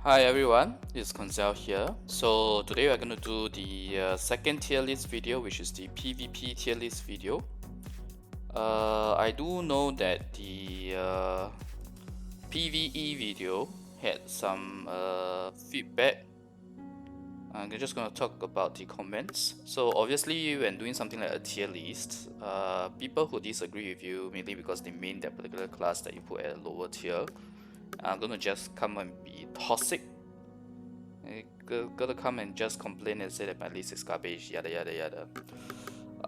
Hi everyone, it's Koinzell here. So today we're going to do the second tier list video, which is the PvP tier list video. I do know that the PvE video had some feedback. I'm just going to talk about the comments. So obviously when doing something like a tier list, people who disagree with you, mainly because they main that particular class that you put at a lower tier, are going to just come and be toxic. Gotta come and just complain and say that my list is garbage, yada yada yada.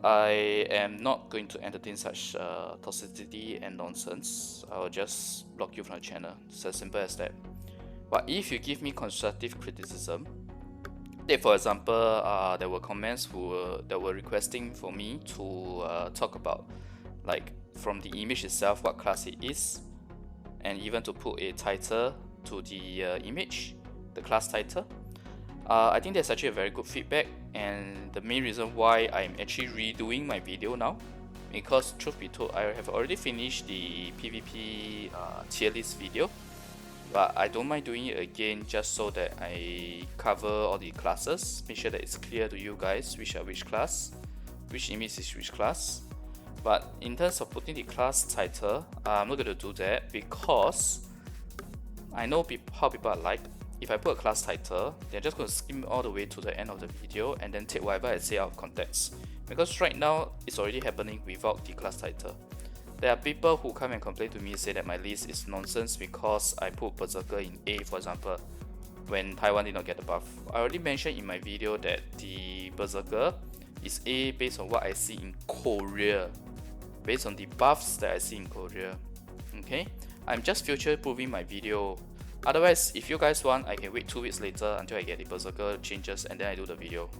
I am not going to entertain such toxicity and nonsense. I will just block you from the channel. It's as simple as that. But if you give me constructive criticism, like for example, there were comments that were requesting for me to talk about, like from the image itself, what class it is, and even to put a title to the image, the class title. I think that's actually a very good feedback, and the main reason why I'm actually redoing my video now, because truth be told, I have already finished the PvP tier list video, but I don't mind doing it again just so that I cover all the classes, make sure that it's clear to you guys which are which class, which image is which class. But in terms of putting the class title, I'm not going to do that because I know how people are like. If I put a class title, they're just going to skim all the way to the end of the video and then take whatever I say out of context. Because right now, it's already happening without the class title. There are people who come and complain to me and say that my list is nonsense because I put Berserker in A, for example, when Taiwan did not get the buff. I already mentioned in my video that the Berserker is A based on what I see in Korea, based on the buffs that I see in Korea. Okay, I'm just future proofing my video. Otherwise, if you guys want, I can wait 2 weeks later until I get the Berserker changes and then I do the video.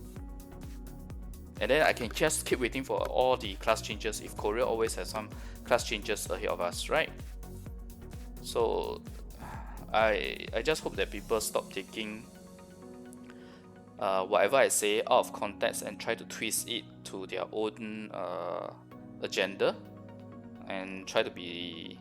And then I can just keep waiting for all the class changes if Korea always has some class changes ahead of us, right? So I just hope that people stop taking whatever I say out of context and try to twist it to their own agenda and try to be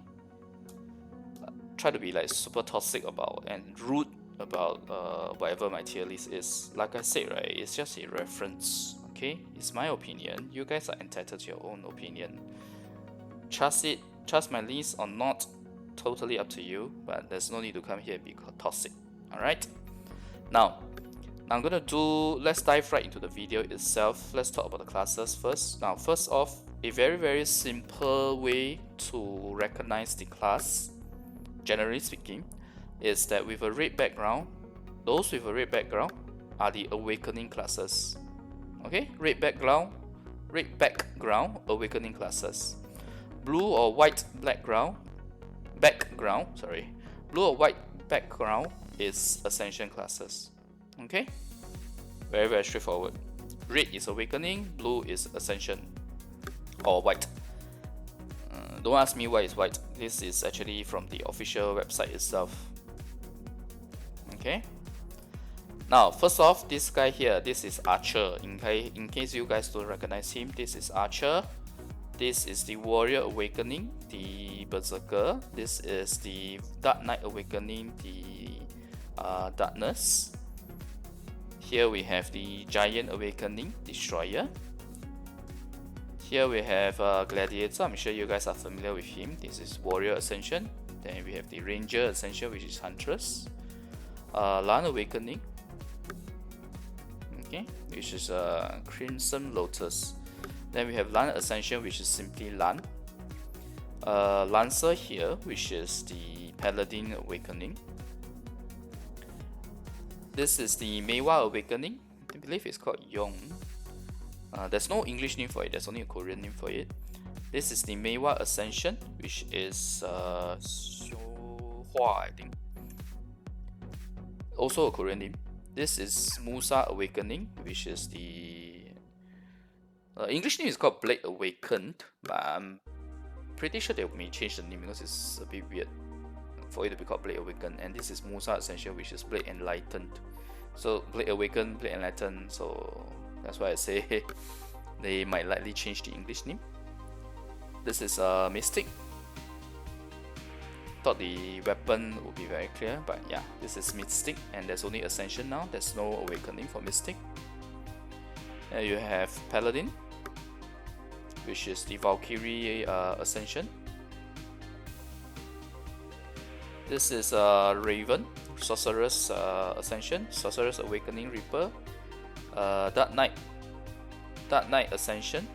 like super toxic about and rude about whatever my tier list is. Like I said, right, it's just a reference. Okay, it's my opinion. You guys are entitled to your own opinion. Trust it, trust my list or not, totally up to you. But there's no need to come here and be toxic. All right. Now I'm gonna let's dive right into the video itself. Let's talk about the classes first. Now, first off, a very simple way to recognize the class, generally speaking, is that with a red background, those with a red background are the awakening classes. Okay, red background, awakening classes. Blue or white blue or white background is ascension classes. Okay, very straightforward. Red is awakening, blue is ascension, or white. Don't ask me why it's white. This is actually from the official website itself. Okay. Now, first off, this guy here, this is Archer. In case you guys don't recognize him, this is Archer. This is the Warrior Awakening, the Berserker. This is the Dark Knight Awakening, the Darkness. Here we have the Giant Awakening, Destroyer. Here we have Gladiator. I'm sure you guys are familiar with him. This is Warrior Ascension. Then we have the Ranger Ascension, which is Huntress. Lan Awakening, okay, which is Crimson Lotus. Then we have Lan Ascension, which is simply Lan. Lancer here, which is the Paladin Awakening. This is the Miwa Awakening. I believe it's called Yong. There's no English name for it, there's only a Korean name for it. This is the Miwa Ascension, which is Hua, I think. Also a Korean name. This is Musa Awakening, which is the English name is called Blade Awakened, but I'm pretty sure they may change the name because it's a bit weird for it to be called Blade Awakened. And this is Musa Ascension, which is Blade Enlightened. So Blade Awakened, Blade Enlightened, so that's why I say they might likely change the English name. This is Mystic. Thought the weapon would be very clear, but yeah, this is Mystic, and there's only Ascension now. There's no Awakening for Mystic. And you have Paladin, which is the Valkyrie Ascension. This is Raven, Sorceress Ascension, Sorceress Awakening Reaper, Dark Knight Ascension.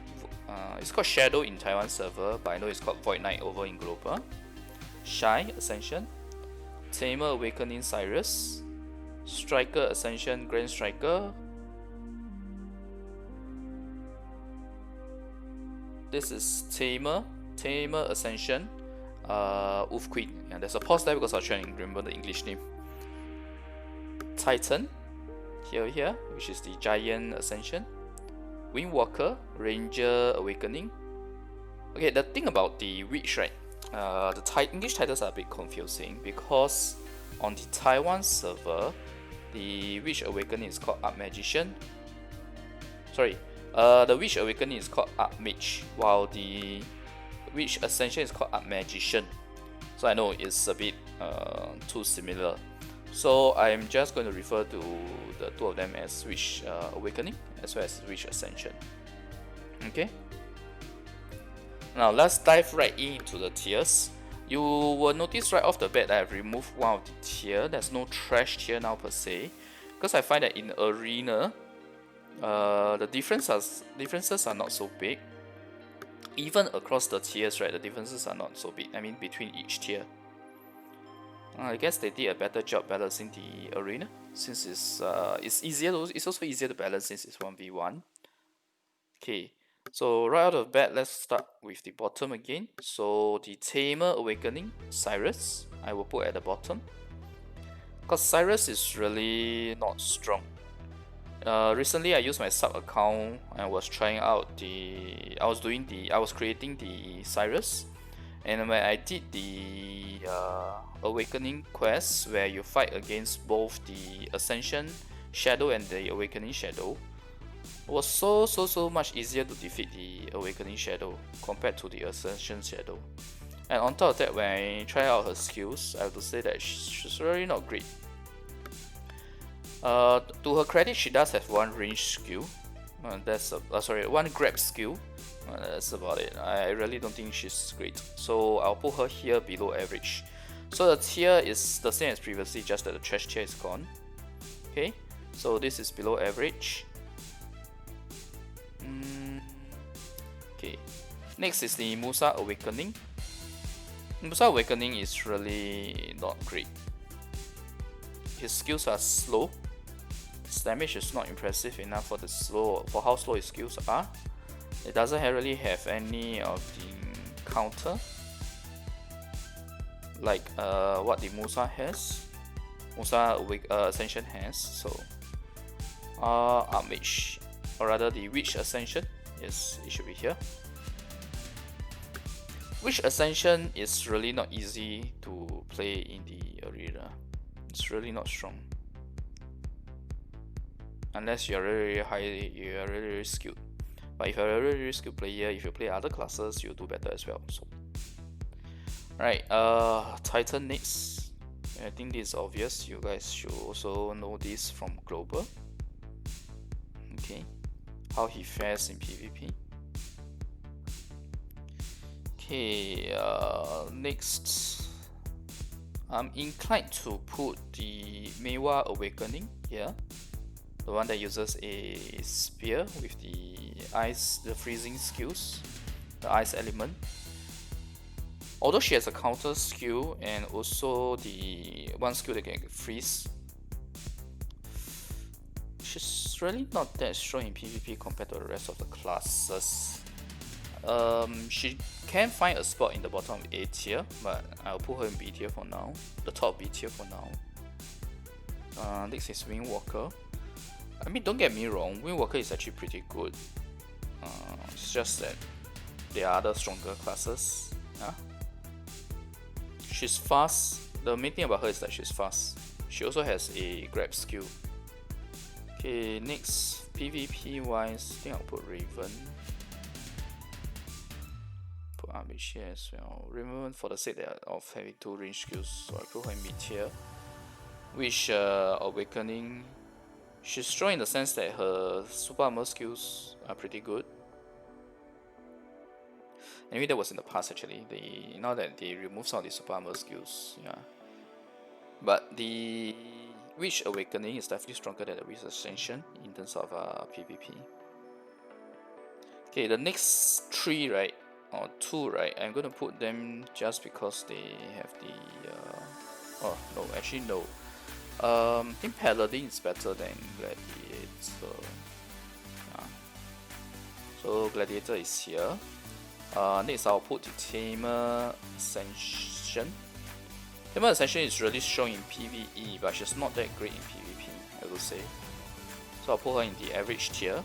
It's called Shadow in Taiwan server, but I know it's called Void Knight over in global. Shy Ascension, Tamer Awakening Cyrus, Striker Ascension Grand Striker. This is Tamer Ascension Wolf Queen. Yeah, there's a pause there because I was trying to remember the English name. Titan here, which is the Giant Ascension. Windwalker Ranger Awakening. Okay, the thing about the Witch, right? The English titles are a bit confusing because on the Taiwan server, the Witch Awakening is called Archmagician. Sorry, the Witch Awakening is called Archmage, while the Witch Ascension is called Archmagician. So I know it's a bit too similar. So I'm just going to refer to the two of them as Witch Awakening as well as Witch Ascension. Okay. Now let's dive right into the tiers. You will notice right off the bat that I've removed one of the tier. There's no trash tier now per se, because I find that in arena, the differences are not so big. Even across the tiers, right, the differences are not so big. I mean, between each tier. I guess they did a better job balancing the arena, since it's easier. It's also easier to balance since it's 1v1. Okay. So right out of the bat, let's start with the bottom again. So the Tamer Awakening Cyrus, I will put at the bottom, because Cyrus is really not strong. Recently I used my sub account and was trying out I was creating the Cyrus, and when I did the Awakening quest where you fight against both the Ascension Shadow and the Awakening Shadow, it was so much easier to defeat the Awakening Shadow compared to the Ascension Shadow. And on top of that, when I try out her skills, I have to say that she's really not great. To her credit, she does have one range skill. One grab skill. That's about it. I really don't think she's great. So I'll put her here below average. So the tier is the same as previously, just that the trash tier is gone. Okay, so this is below average. Okay, next is the Musa Awakening. Musa Awakening is really not great. His skills are slow. His damage is not impressive enough for how slow his skills are. It doesn't really have any of the counter like what the Musa has. Musa Ascension has. So Archmage, or rather the Witch Ascension, yes, it should be here. Witch Ascension is really not easy to play in the arena. It's really not strong. Unless you're really skilled. But if you're a really skilled player, if you play other classes, you'll do better as well. So, right, Titan next. I think this is obvious. You guys should also know this from global. Okay, how he fares in PvP. Okay, next, I'm inclined to put the Miwa Awakening here. The one that uses a spear with the freezing skills, the ice element. Although she has a counter skill and also the one skill that can freeze, she's really not that strong in PvP compared to the rest of the classes. She can find a spot in the bottom of A tier, but I'll put her in B tier for now, the top B tier for now. Next is Windwalker. I mean, don't get me wrong, Windwalker is actually pretty good. It's just that there are other stronger classes. She's fast. The main thing about her is that she's fast. She also has a grab skill. Okay, next, PvP wise, I think I'll put Raven. Put garbage here as well. Remember, for the sake of having 2 range skills, so I put her in mid tier. Which Awakening, she's strong in the sense that her super armor skills are pretty good. Anyway, that was in the past actually. Now that they removed some of the super armor skills, yeah. But the Witch Awakening is definitely stronger than the Witch Ascension in terms of PvP. Okay, the next 3, right, or 2, right, I'm gonna put them just because they have the oh no, actually no. I think Paladin is better than Gladiator. So Gladiator is here. Next I'll put the Tamer Ascension. Tamer Ascension is really strong in PvE, but she's not that great in PvP, I will say. So I'll put her in the average tier.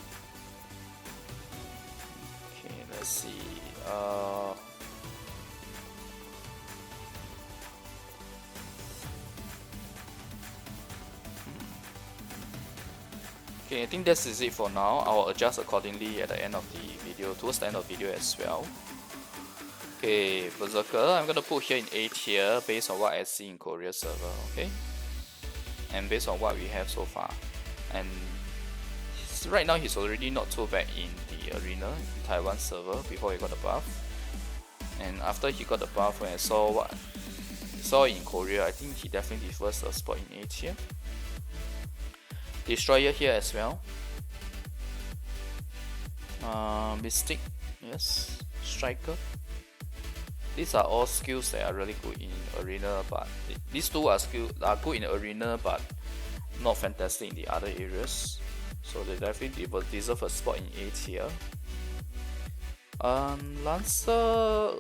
Okay, let's see. Okay, I think this is it for now. I'll adjust accordingly at the end of the video, towards the end of the video as well. Okay, Berserker, I'm gonna put here in A tier based on what I see in Korea server, okay? And based on what we have so far. And right now he's already not too bad in the arena, in Taiwan server, before he got the buff. And after he got the buff, when I saw what I saw in Korea, I think he definitely deserves a spot in A tier. Destroyer here as well. Mystic, yes. Striker. These are all skills that are really good in arena, but these 2 are good in arena, but not fantastic in the other areas. So they definitely deserve a spot in A tier. Lancer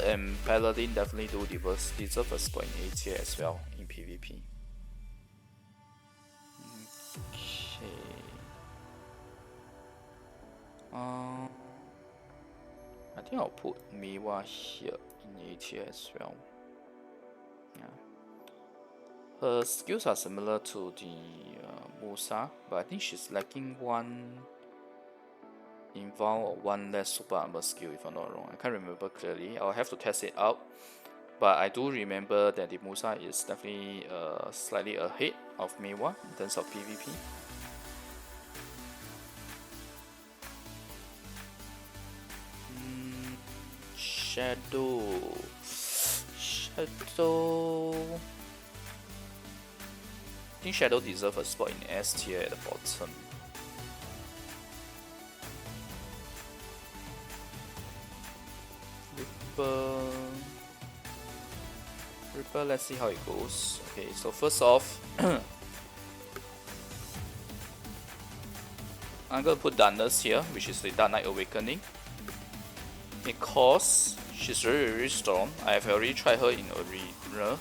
and Paladin definitely do deserve a spot in A tier as well in PvP. I think I'll put Miwa here in A tier as well. Yeah. Her skills are similar to the Musa, but I think she's lacking 1 involve or 1 less super armor skill if I'm not wrong. I can't remember clearly. I'll have to test it out. But I do remember that the Musa is definitely slightly ahead of Miwa in terms of PvP. Shadow. I think Shadow deserves a spot in S tier at the bottom. Reaper, let's see how it goes. Okay, so first off, I'm gonna put Darkness here, which is the Dark Knight Awakening, because she's very strong. I have already tried her in arena.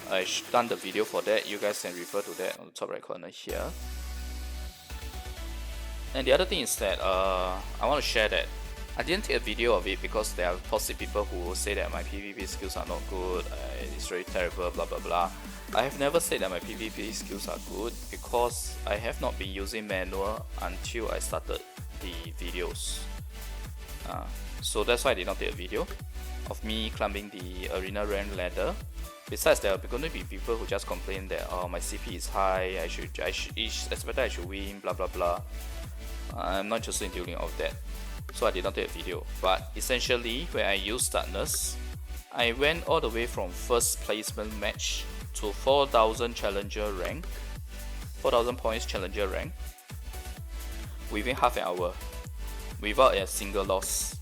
I've done the video for that. You guys can refer to that on the top right corner here. And the other thing is that I want to share that I didn't take a video of it because there are toxic people who will say that my PvP skills are not good, it's very terrible, blah blah blah. I have never said that my PvP skills are good because I have not been using manual until I started the videos. So that's why I did not take a video of me climbing the arena rank ladder. Besides, there are going to be people who just complain that my CP is high, I should expect I should win, blah blah blah. I'm not interested in dealing with that, so I did not take a video. But essentially, when I used Darkness, I went all the way from first placement match to 4000 challenger rank, 4000 points challenger rank within half an hour without a single loss.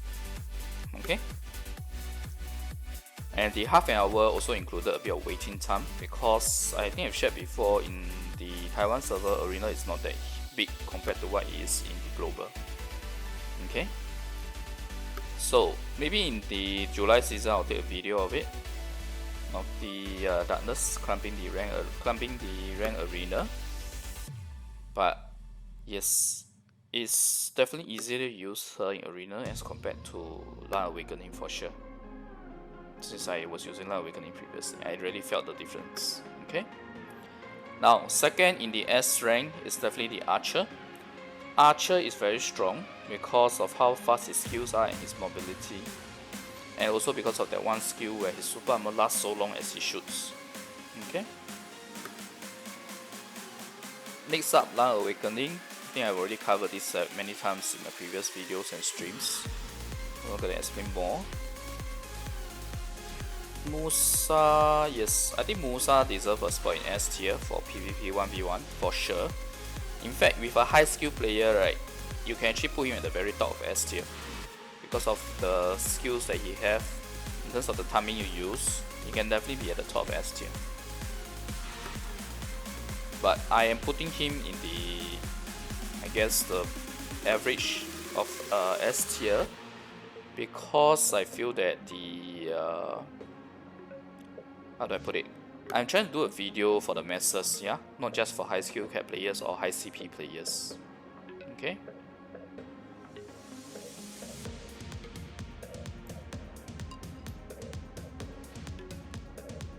Okay, and the half an hour also included a bit of waiting time because I think I've shared before, in the Taiwan server, arena is not that big compared to what it is in the global. Okay, so maybe in the July season I'll take a video of it, of the Darkness climbing the rank arena. But yes, it's definitely easier to use her in arena as compared to Miwa Awakening for sure. Since I was using Miwa Awakening previously, I really felt the difference. Okay. Now, second in the S rank is definitely the Archer. Archer is very strong because of how fast his skills are and his mobility. and also because of that one skill where his super armor lasts so long as he shoots. Okay. Next up, Miwa Awakening. I think I've already covered this many times in my previous videos and streams. I'm not gonna explain more. Musa, yes, I think Musa deserves a spot in S tier for PvP 1v1 for sure. In fact, with a high skill player, right, you can actually put him at the very top of S tier because of the skills that he have. In terms of the timing you use, he can definitely be at the top of S tier. But I am putting him in the, I guess, the average of S tier because I feel that the how do I put it? I'm trying to do a video for the masses, yeah, not just for high skill cap players or high CP players. Okay.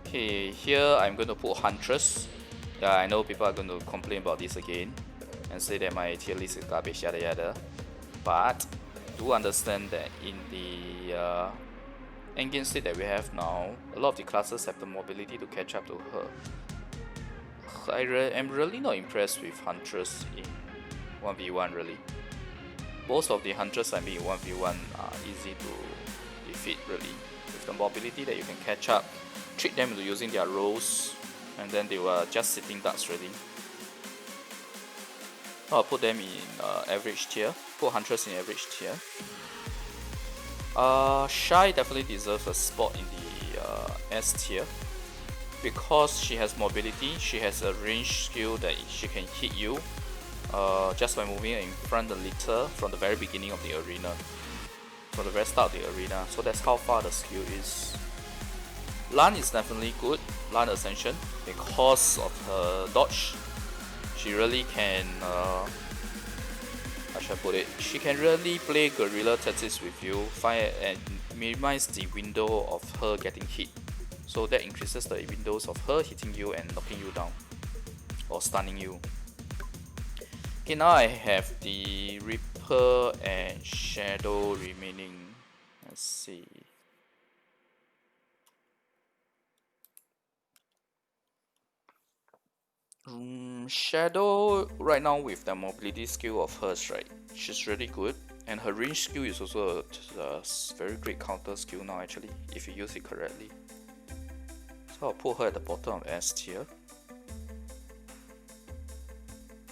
Okay, here I'm going to put Huntress. Yeah, I know people are going to complain about this again and say that my tier list is garbage, yada yada. But do understand that in the endgame state that we have now, a lot of the classes have the mobility to catch up to her. I am really not impressed with Huntress in 1v1 really. Most of the Huntress I mean in 1v1 are easy to defeat really. With the mobility that you can catch up, trick them into using their rolls, and then they were just sitting ducks really. I'll put them in average tier, put Huntress in average tier. Shy definitely deserves a spot in the S tier because she has mobility, she has a range skill that she can hit you just by moving in front a little from the very beginning of the arena, from the very start of the arena. So that's how far the skill is. Lan is definitely good, Lan Ascension, because of her dodge. She really can, how should I put it? She can really play guerrilla tactics with you, fire and minimize the window of her getting hit. So that increases the windows of her hitting you and knocking you down or stunning you. Okay, now I have the Reaper and Shadow remaining. Let's see. Shadow right now with the mobility skill of hers, right? She's really good, and her range skill is also a very great counter skill now actually, if you use it correctly. So I'll put her at the bottom of S tier.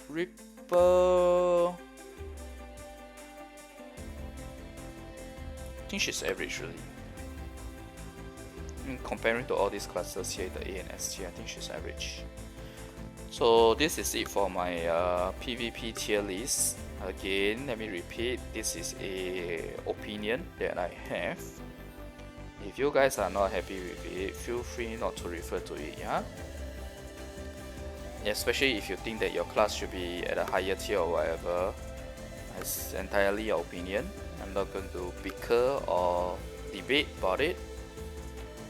Reaper, I think she's average really. Comparing to all these classes here, the A and S tier, I think she's average. So this is it for my PvP tier list. Again, let me repeat, this is a opinion that I have. If you guys are not happy with it, feel free not to refer to it, yeah? Especially if you think that your class should be at a higher tier or whatever. It's entirely your opinion. I'm not going to bicker or debate about it.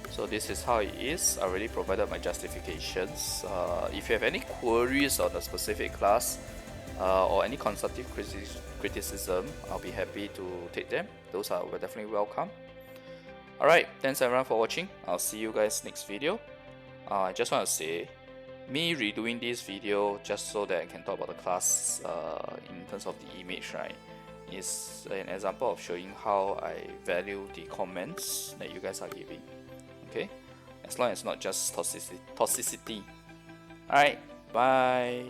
So this is how it is. I already provided my justifications. If you have any queries on a specific class or any constructive criticism, I'll be happy to take them. Those are definitely welcome. Alright, thanks everyone for watching. I'll see you guys next video. I just want to say, me redoing this video just so that I can talk about the class in terms of the image, right, is an example of showing how I value the comments that you guys are giving. Okay, as long as it's not just toxicity. Alright, bye.